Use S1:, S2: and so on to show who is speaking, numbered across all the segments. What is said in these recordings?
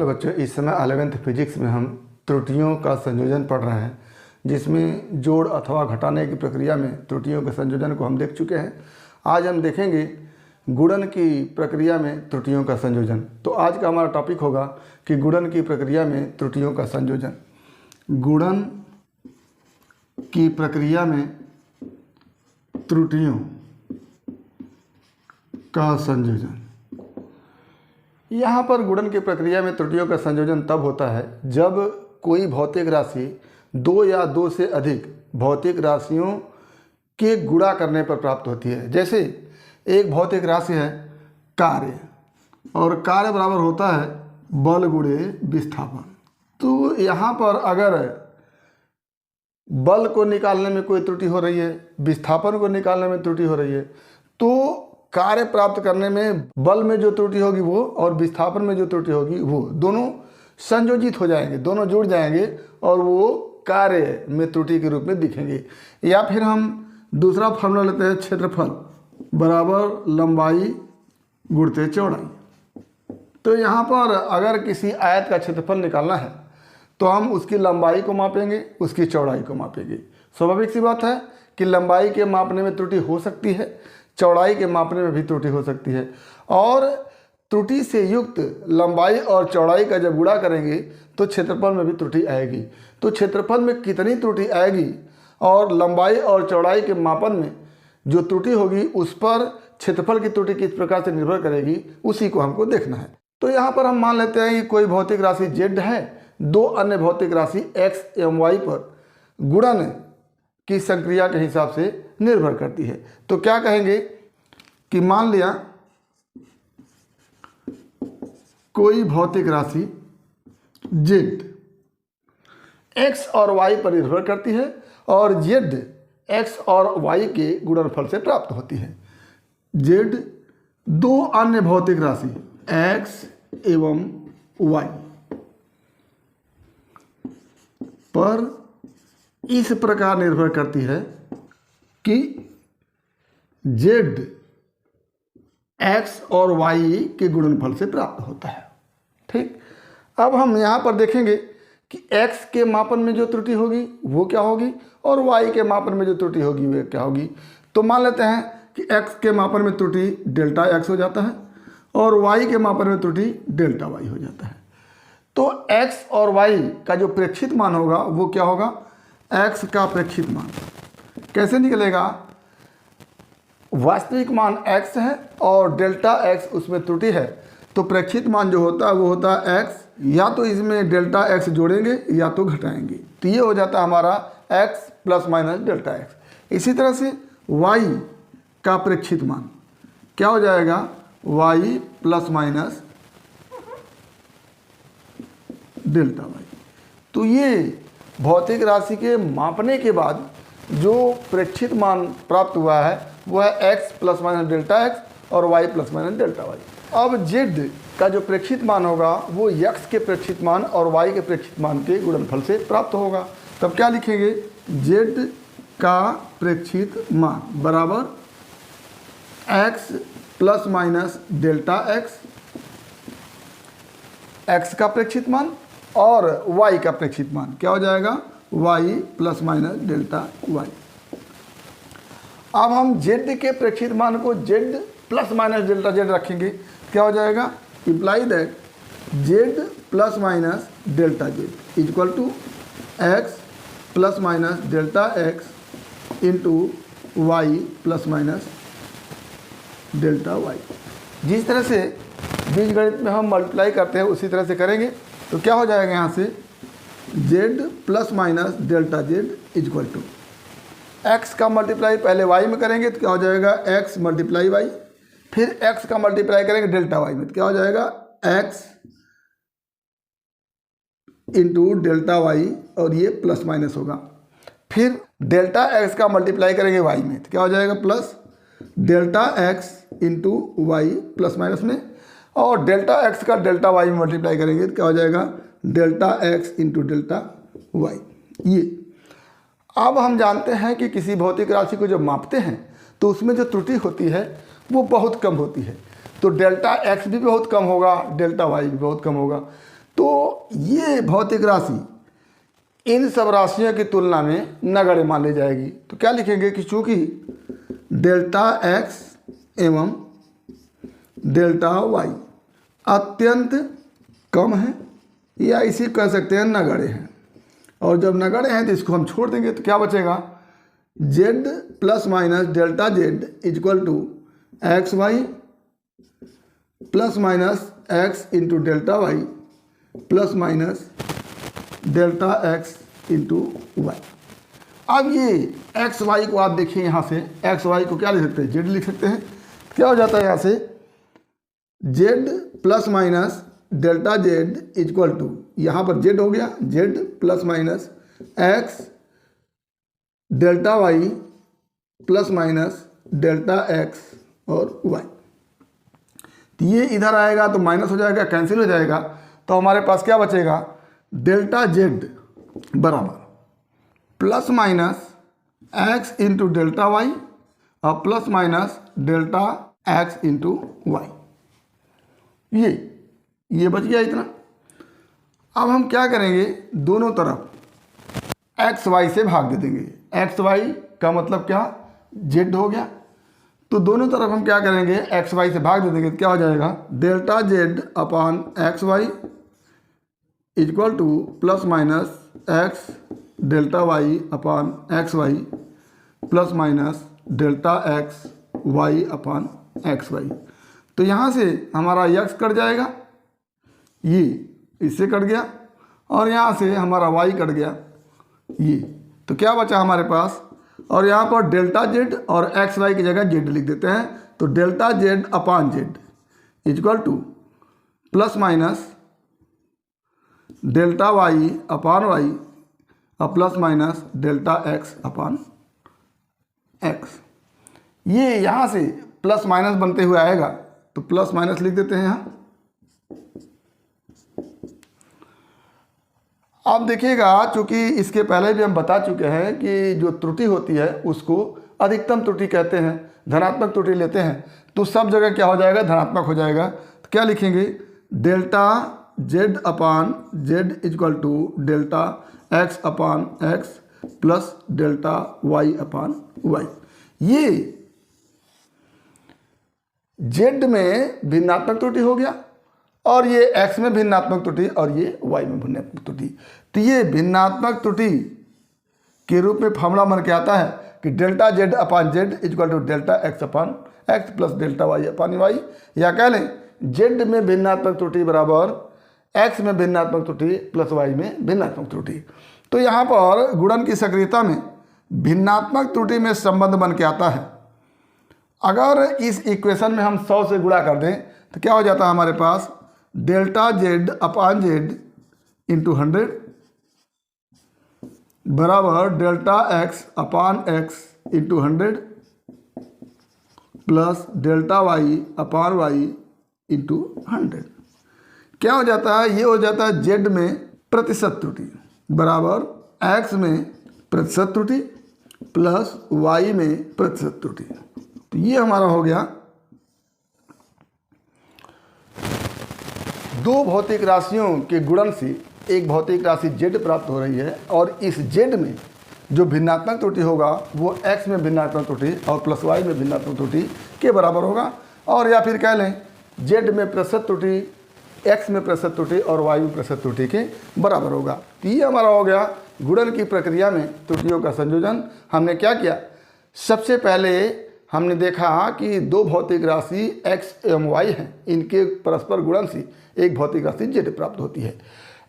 S1: Hello बच्चों, इस समय 11th फिजिक्स में हम त्रुटियों का संयोजन पढ़ रहे हैं, जिसमें जोड़ अथवा घटाने की प्रक्रिया में त्रुटियों के संयोजन को हम देख चुके हैं। आज हम देखेंगे गुणन की प्रक्रिया में त्रुटियों का संयोजन। तो आज का हमारा टॉपिक होगा कि गुणन की प्रक्रिया में त्रुटियों का संयोजन। गुणन की प्रक्रिया में त्रुटियों का संयोजन। यहाँ पर गुणन की प्रक्रिया में त्रुटियों का संयोजन तब होता है जब कोई भौतिक राशि दो या दो से अधिक भौतिक राशियों के गुणा करने पर प्राप्त होती है। जैसे एक भौतिक राशि है कार्य, और कार्य बराबर होता है बल गुणे विस्थापन। तो यहाँ पर अगर बल को निकालने में कोई त्रुटि हो रही है, विस्थापन को निकालने में त्रुटि हो रही है, तो कार्य प्राप्त करने में बल में जो त्रुटि होगी वो और विस्थापन में जो त्रुटि होगी वो दोनों संयोजित हो जाएंगे, दोनों जुड़ जाएंगे और वो कार्य में त्रुटि के रूप में दिखेंगे। या फिर हम दूसरा फॉर्मूला लेते हैं, क्षेत्रफल बराबर लंबाई गुणित चौड़ाई। तो यहाँ पर अगर किसी आयत का क्षेत्रफल निकालना है तो हम उसकी लंबाई को मापेंगे, उसकी चौड़ाई को मापेंगे। स्वाभाविक सी बात है कि लंबाई के मापने में त्रुटि हो सकती है, चौड़ाई के मापने में भी त्रुटि हो सकती है, और त्रुटि से युक्त लंबाई और चौड़ाई का जब गुणा करेंगे तो क्षेत्रफल में भी त्रुटि आएगी। तो क्षेत्रफल में कितनी त्रुटि आएगी और लंबाई और चौड़ाई के मापन में जो त्रुटि होगी उस पर क्षेत्रफल की त्रुटि किस प्रकार से निर्भर करेगी, उसी को हमको देखना है। तो यहाँ पर हम मान लेते हैं कि कोई भौतिक राशि z है, दो अन्य भौतिक राशि x एवं y पर गुणन की संक्रिया के हिसाब से निर्भर करती है। तो क्या कहेंगे कि मान लिया कोई भौतिक राशि z x और y पर निर्भर करती है और z x और y के गुणनफल से प्राप्त होती है। z दो अन्य भौतिक राशि x एवं y पर इस प्रकार निर्भर करती है कि z x और y के गुणनफल से प्राप्त होता है। ठीक, अब हम यहाँ पर देखेंगे कि x के मापन में जो त्रुटि होगी वो क्या होगी और y के मापन में जो त्रुटि होगी वो क्या होगी। तो मान लेते हैं कि x के मापन में त्रुटि डेल्टा x हो जाता है और y के मापन में त्रुटि डेल्टा y हो जाता है। तो x और y का जो प्रेक्षित मान होगा वो क्या होगा, x का प्रेक्षित मान कैसे निकलेगा, वास्तविक मान x है और डेल्टा x उसमें त्रुटि है, तो प्रेक्षित मान जो होता है वो होता है x, या तो इसमें डेल्टा x जोड़ेंगे या तो घटाएंगे। तो ये हो जाता है हमारा x plus minus delta x। इसी तरह से y का प्रेक्षित मान क्या हो जाएगा, y plus minus delta y। तो ये भौतिक राशि के मापने के बाद जो प्रेक्षित मान प्राप्त हुआ है वह है x plus minus delta x और y plus minus delta y। अब z का जो प्रेक्षित मान होगा वो x के प्रेक्षित मान और y के प्रेक्षित मान के गुणनफल से प्राप्त होगा। तब क्या लिखेंगे, z का प्रेक्षित मान बराबर x plus minus delta x का प्रेक्षित मान और y का प्रेक्षित मान क्या हो जाएगा, y plus minus delta y। अब हम z के प्रेक्षित मान को z plus minus delta z रखेंगे, क्या हो जाएगा, imply that z plus minus delta z equal to x plus minus delta x into y plus minus delta y। जिस तरह से बीजगणित में हम मल्टीप्लाई करते हैं उसी तरह से करेंगे। तो क्या हो जाएगा, यहाँ से z plus minus delta z equal to x का मल्टीप्लाई पहले y में करेंगे तो क्या हो जाएगा, x मल्टीप्लाई y, फिर x का मल्टीप्लाई करेंगे डेल्टा y में तो क्या हो जाएगा, x इंटू डेल्टा y, और ये प्लस माइनस होगा। फिर डेल्टा x का मल्टीप्लाई करेंगे y में तो क्या हो जाएगा, plus delta x into y plus minus में, और डेल्टा x का डेल्टा y में मल्टीप्लाई करेंगे तो क्या हो जाएगा, delta x into delta y। ये अब हम जानते हैं कि किसी भौतिक राशि को जब मापते हैं तो उसमें जो त्रुटि होती है वो बहुत कम होती है। तो डेल्टा x भी बहुत कम होगा, डेल्टा y भी बहुत कम होगा। तो ये भौतिक राशि इन सब राशियों की तुलना में नगण्य मान ली जाएगी। तो क्या लिखेंगे कि चूंकि डेल्टा एक्स एवं डेल्टा वाई अत्यंत कम है या इसी कह सकते हैं नगण्य है, और जब नगण्य है तो इसको हम छोड़ देंगे तो क्या बचेगा, Z plus minus delta Z equal to X Y plus minus X into delta Y plus minus delta X into Y. अब ये एक्स वाई को आप देखिए, यहाँ से एक्स वाई को क्या लिख सकते हैं, जेड लिख सकते हैं। क्या हो जाता है यहाँ से, Z plus minus delta Z equal to, यहाँ पर जेड हो गया, Z plus minus X delta Y plus minus delta X और वाई। तो ये इधर आएगा तो माइनस हो जाएगा, कैंसिल हो जाएगा, तो हमारे पास क्या बचेगा, डेल्टा जेड बराबर plus minus X into delta Y और plus minus delta X into Y. ये बच गया इतना। अब हम क्या करेंगे, दोनों तरफ एक्स वाई से भाग दे देंगे। एक्स वाई का मतलब क्या, जेड हो गया, तो दोनों तरफ हम क्या करेंगे, एक्स वाई से भाग दे देंगे तो क्या हो जाएगा, delta Z upon X Y equal to plus minus X delta Y upon X Y plus minus delta X Y upon X Y. तो यहाँ से हमारा एक्स कट जाएगा, ये इससे कट गया, और यहाँ से हमारा वाई कट गया, ये। तो क्या बचा हमारे पास, और यहाँ पर डेल्टा जेड और एक्स वाई की जगह जेड लिख देते हैं, तो delta Z upon Z equal to plus minus delta Y upon Y और plus minus delta X upon X. ये यहाँ से प्लस माइनस बनते हुए आएगा, तो प्लस माइनस लिख देते हैं यहाँ। आप देखिएगा, चूंकि इसके पहले भी हम बता चुके हैं कि जो त्रुटि होती है उसको अधिकतम त्रुटि कहते हैं, धनात्मक त्रुटि लेते हैं, तो सब जगह क्या हो जाएगा, धनात्मक हो जाएगा। तो क्या लिखेंगे, delta Z upon Z equal to delta X upon X plus delta Y upon Y. ये जेड में भिन्नात्मक त्रुटि हो गया, और ये एक्स में भिन्नात्मक त्रुटि, और ये वाई में भिन्नात्मक त्रुटि। तो ये भिन्नात्मक त्रुटि के रूप में फॉर्मूला बन के आता है कि delta Z upon Z equal to delta X upon X plus delta Y upon Y, या कह लें जेड में भिन्नात्मक त्रुटि बराबर एक्स में भिन्नात्मक त्रुटि प्लस वाई में भिन्नात्मक त्रुटि। तो यहाँ पर गुणन की सक्रियता में भिन्नात्मक त्रुटि में संबंध बन के आता है। अगर इस इक्वेशन में हम 100 से गुणा कर दें तो क्या हो जाता है हमारे पास, delta Z upon Z into 100 बराबर delta X upon X into 100 plus delta Y upon Y into 100। क्या हो जाता है, ये हो जाता है जेड में प्रतिशत त्रुटि बराबर एक्स में प्रतिशत त्रुटि प्लस वाई में प्रतिशत त्रुटि। तो ये हमारा हो गया दो भौतिक राशियों के गुणन से एक भौतिक राशि जेड प्राप्त हो रही है, और इस जेड में जो भिन्नात्मक त्रुटि होगा वो एक्स में भिन्नात्मक त्रुटि और प्लस वाई में भिन्नात्मक त्रुटि के बराबर होगा, और या फिर कह लें जेड में प्रतिशत त्रुटि एक्स में प्रतिशत त्रुटि और वाई में प्रतिशत त्रुटि के बराबर होगा। तो ये हमारा हो गया गुणन की प्रक्रिया में त्रुटियों का संयोजन। हमने क्या किया, सबसे पहले हमने देखा कि दो भौतिक राशि एक्स एवं वाई हैं, इनके परस्पर गुणन से एक भौतिक राशि जेड प्राप्त होती है।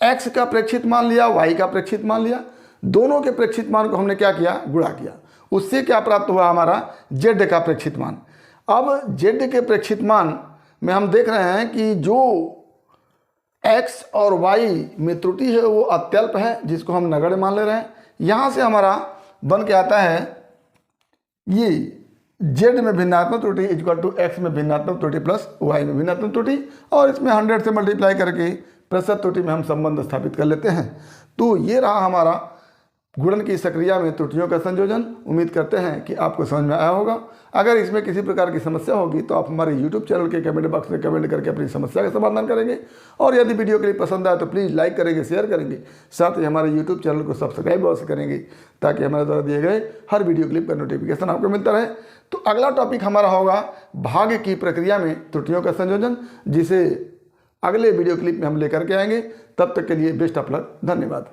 S1: एक्स का प्रेक्षित मान लिया, वाई का प्रेक्षित मान लिया, दोनों के प्रेक्षित मान को हमने क्या किया, गुणा किया, उससे क्या प्राप्त हुआ हमारा, जेड का प्रेक्षित मान। अब जेड के प्रेक्षित मान में हम देख रहे हैं कि जो एक्स और वाई में त्रुटि है वो अत्यल्प है, जिसको हम नगण्य मान ले रहे हैं। यहाँ से हमारा बन के आता है ये जेड में भिन्नात्मक त्रुटि इक्वल टू एक्स में भिन्नात्मक त्रुटि प्लस वाई में भिन्नात्मक त्रुटि, और इसमें 100 से मल्टीप्लाई करके प्रतिशत त्रुटि में हम संबंध स्थापित कर लेते हैं। तो ये रहा हमारा गुणन की प्रक्रिया में त्रुटियों का संयोजन। उम्मीद करते हैं कि आपको समझ में आया होगा। अगर इसमें किसी प्रकार की समस्या होगी तो आप हमारे YouTube चैनल के कमेंट बॉक्स में कमेंट करके अपनी समस्या का समाधान करेंगे। और यदि वीडियो के लिए पसंद आए तो प्लीज़ लाइक करेंगे, शेयर करेंगे, साथ ही हमारे YouTube चैनल को सब्सक्राइब अवश्य करेंगे ताकि हमारे द्वारा दिए गए हर वीडियो क्लिप का नोटिफिकेशन आपको मिलता रहे। तो अगला टॉपिक हमारा होगा भाग्य की प्रक्रिया में त्रुटियों का संयोजन, जिसे अगले वीडियो क्लिप में हम लेकर के आएंगे। तब तक के लिए बेस्ट ऑफ लक। धन्यवाद।